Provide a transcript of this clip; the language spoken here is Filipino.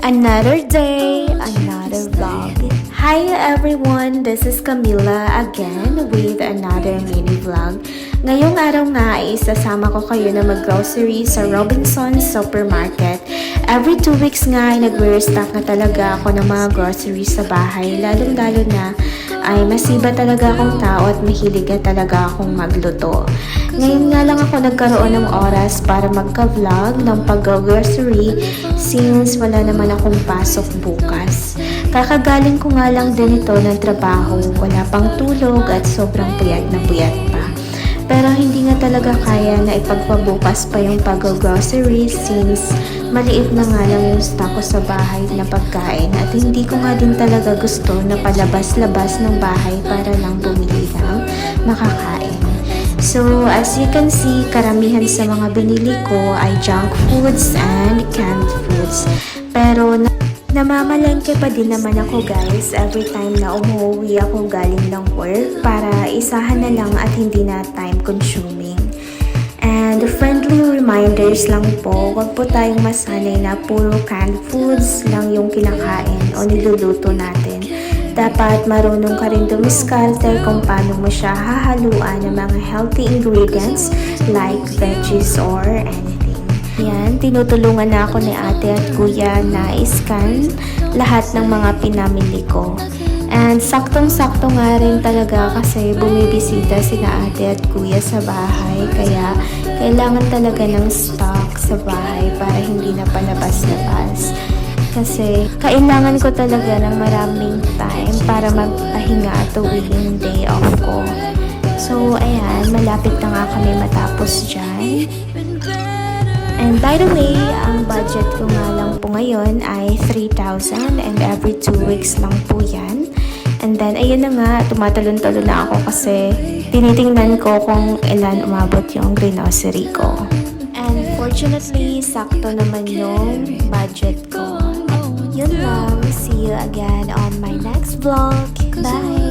Another day, another vlog. Hi everyone, this is Camila again with another mini vlog. Ngayong araw nga ay isasama ko kayo na mag-grocery sa Robinsons Supermarket. Every 2 weeks nga ay nag-restock na talaga ako ng mga groceries sa bahay, lalong-lalo na ay masiba talaga akong tao at mahilig talaga akong magluto. Ngayon nga lang ako nagkaroon ng oras para magka-vlog ng pag-grocery since wala naman akong pasok bukas. Kakagaling ko nga lang din ito ng trabaho, wala pang tulog at sobrang puyat na puyat pa. Pero hindi nga talaga kaya na ipagpabukas pa yung pag-grocery since maliit na nga lang yung stock ko sa bahay na pagkain at hindi ko nga din talaga gusto na palabas-labas ng bahay para lang bumili ng makakain. So, as you can see, karamihan sa mga binili ko ay junk foods and canned foods. Pero namamalengke pa din naman ako guys every time na umuwi ako galing ng work para isahan na lang at hindi na time consuming. And friendly reminders lang po, wag po tayong masanay na puro canned foods lang yung kinakain o niluluto natin. Dapat marunong ka rin dumiskarte kung paano mo siya hahaluan ng mga healthy ingredients like veggies or anything. Yan, tinutulungan na ako ni ate at kuya na i-scan lahat ng mga pinamili ko. And saktong-sakto nga rin talaga kasi bumibisita sina ate at kuya sa bahay. Kaya kailangan talaga ng stock sa bahay para hindi na palabas-labas. Kasi kailangan ko talaga ng maraming time para magpahinga tuwing day off ko. So ayan, malapit na nga kami matapos dyan. And by the way, ang budget ko nga lang po ngayon ay 3,000 and every 2 weeks lang po yan. And then, ayun na nga, tumatalon-talon na ako kasi tinitingnan ko kung ilan umabot yung grocery ko. And fortunately, sakto naman yung budget ko. Yun lang, see you again on my next vlog. Bye!